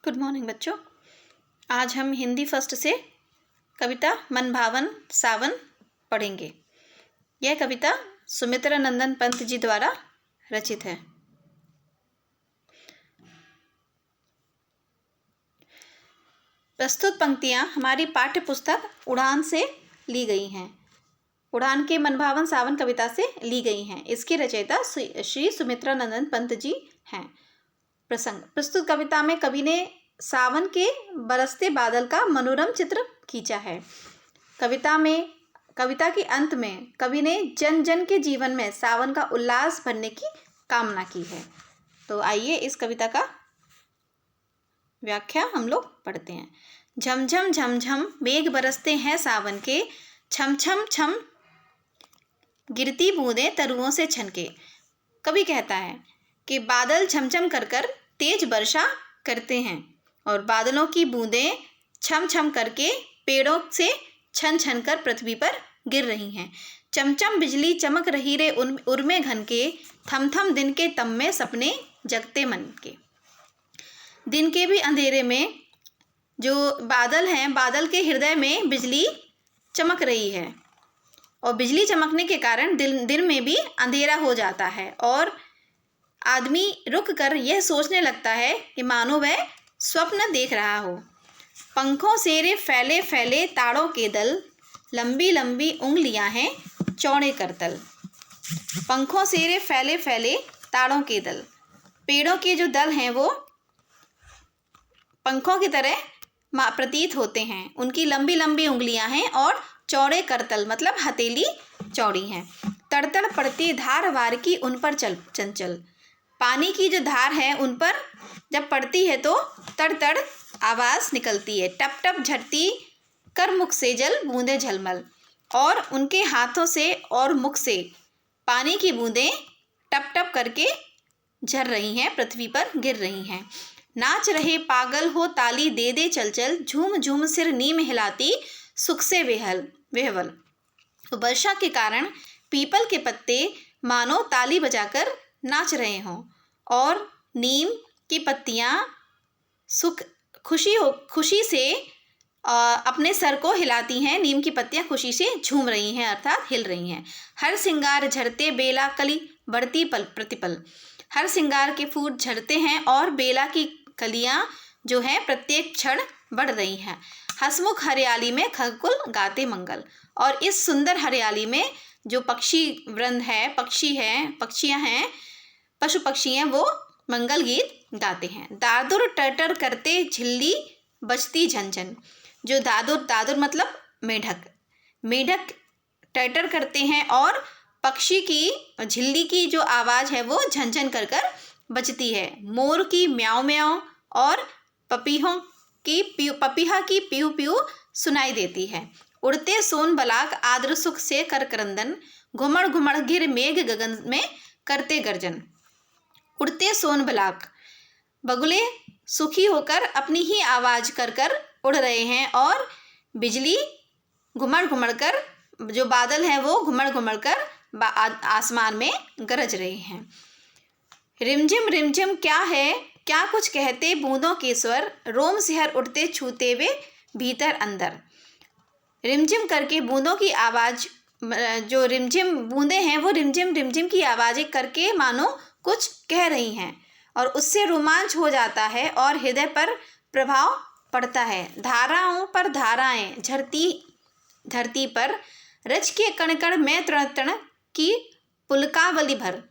Good morning बच्चों। आज हम हिंदी फर्स्ट से कविता मनभावन सावन पढ़ेंगे। यह कविता सुमित्रा नंदन पंत जी द्वारा रचित है। प्रस्तुत पंक्तियां हमारी पाठ्य पुस्तक उड़ान से ली गई हैं। उड़ान के मनभावन सावन कविता से ली गई हैं। इसके रचयिता श्री सुमित्रा नंदन पंत जी हैं। प्रसंग: प्रस्तुत कविता में कवि ने सावन के बरसते बादल का मनोरम चित्र खींचा है। कविता के अंत में कवि ने जन जन के जीवन में सावन का उल्लास भरने की कामना की है। तो आइए इस कविता का व्याख्या हम लोग पढ़ते हैं। झमझम झमझम मेघ बरसते हैं सावन के, छम छम छम गिरती बूंदें तरुओं से छनके। कवि कहता है कि बादल छमछम कर कर तेज वर्षा करते हैं और बादलों की बूंदें छम छम करके पेड़ों से छन छन कर पृथ्वी पर गिर रही हैं। चमचम बिजली चमक रही रे उर्मे घन के, थम थम दिन के तम में सपने जगते मन के। दिन के भी अंधेरे में जो बादल हैं, बादल के हृदय में बिजली चमक रही है और बिजली चमकने के कारण दिन में भी अंधेरा हो जाता है और आदमी रुक कर यह सोचने लगता है कि मानो वह स्वप्न देख रहा हो। पंखों से रे फैले फैले ताड़ों के दल, लंबी लंबी उंगलियां हैं चौड़े करतल। पंखों से रे फैले फैले ताड़ों के दल, पेड़ों के जो दल हैं वो पंखों की तरह प्रतीत होते हैं। उनकी लंबी लंबी उंगलियां हैं और चौड़े करतल मतलब हथेली चौड़ी हैं। तड़तड़ पड़ती धार वार की उन पर चंचल, पानी की जो धार है उन पर जब पड़ती है तो तड़ तड़ आवाज़ निकलती है। टप टप झरती कर मुख से जल बूंदे झलमल, और उनके हाथों से और मुख से पानी की बूंदें टप टप करके झर रही हैं, पृथ्वी पर गिर रही हैं। नाच रहे पागल हो ताली दे दे चल चल, झूम झूम सिर नीम हिलाती सुख से वेहवल। तो वर्षा के कारण पीपल के पत्ते मानो ताली बजाकर नाच रहे हों और नीम की पत्तियां खुशी से अपने सर को हिलाती हैं। नीम की पत्तियां खुशी से झूम रही हैं अर्थात हिल रही हैं। हर सिंगार झरते बेला कली बढ़ती पल प्रतिपल, हर सिंगार के फूल झरते हैं और बेला की कलियां जो हैं प्रत्येक क्षण बढ़ रही हैं। हसमुख हरियाली में खगकुल गाते मंगल, और इस सुंदर हरियाली में जो पक्षी वृंद है, पक्षियां हैं, पशु पक्षी हैं, वो मंगल गीत गाते हैं। दादुर टटर करते झिल्ली बजती झंझन, जो दादुर मतलब मेढक टटर करते हैं और पक्षी की झिल्ली की जो आवाज़ है वो झंझन कर कर बजती है। मोर की म्याऊं म्याऊं और पपीहा की पीऊ पीऊ सुनाई देती है। उड़ते सोन बलाक आद्र सुख से कर करंदन, घुमड़ घुमड़ गिर मेघ गगन में करते गर्जन। उड़ते सोन बलाक बगुले सुखी होकर अपनी ही आवाज़ कर कर उड़ रहे हैं और बिजली घुमड़ घुमड़ कर, जो बादल हैं वो घुमड़ घुमड़ कर आसमान में गरज रहे हैं। रिमझिम रिमझिम क्या है क्या कुछ कहते बूंदों के स्वर, रोम सिहर उठते छूते वे भीतर अंदर। रिमझिम करके बूंदों की आवाज़, जो रिमझिम बूंदें हैं वो रिमझिम रिमझिम की आवाज़ें करके मानो कुछ कह रही हैं और उससे रोमांच हो जाता है और हृदय पर प्रभाव पड़ता है। धाराओं पर धाराएं झरती धरती पर, रच के कण कण में तृण तृण की पुलकावली भर।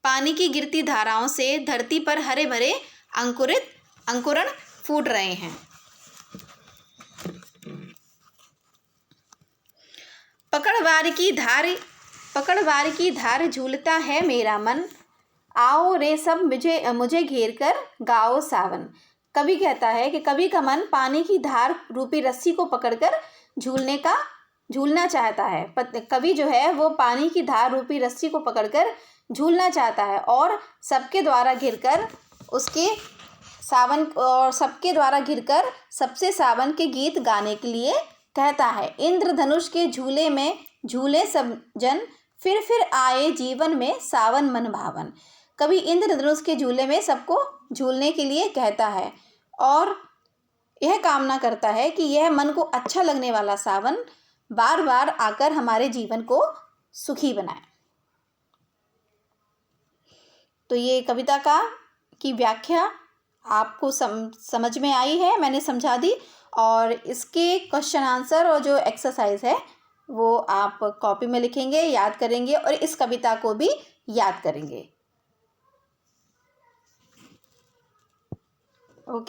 पानी की गिरती धाराओं से धरती पर हरे भरे अंकुरण फूट रहे हैं। पकड़वार की धार झूलता है मेरा मन, आओ रे सब मुझे घेर कर गाओ सावन। कवि कहता है कि कवि का मन पानी की धार रूपी रस्सी को पकड़कर झूलना चाहता है। कवि जो है वो पानी की धार रूपी रस्सी को पकड़कर झूलना चाहता है और सबके द्वारा घिरकर सबसे सावन के गीत गाने के लिए कहता है। इंद्रधनुष के झूले में झूले सब जन, फिर आए जीवन में सावन मन भावन। कवि इंद्रधनुष के झूले में सबको झूलने के लिए कहता है और यह कामना करता है कि यह मन को अच्छा लगने वाला सावन बार बार आकर हमारे जीवन को सुखी बनाए। तो ये कविता की व्याख्या आपको समझ में आई है, मैंने समझा दी। और इसके क्वेश्चन आंसर और जो एक्सरसाइज है वो आप कॉपी में लिखेंगे, याद करेंगे और इस कविता को भी याद करेंगे।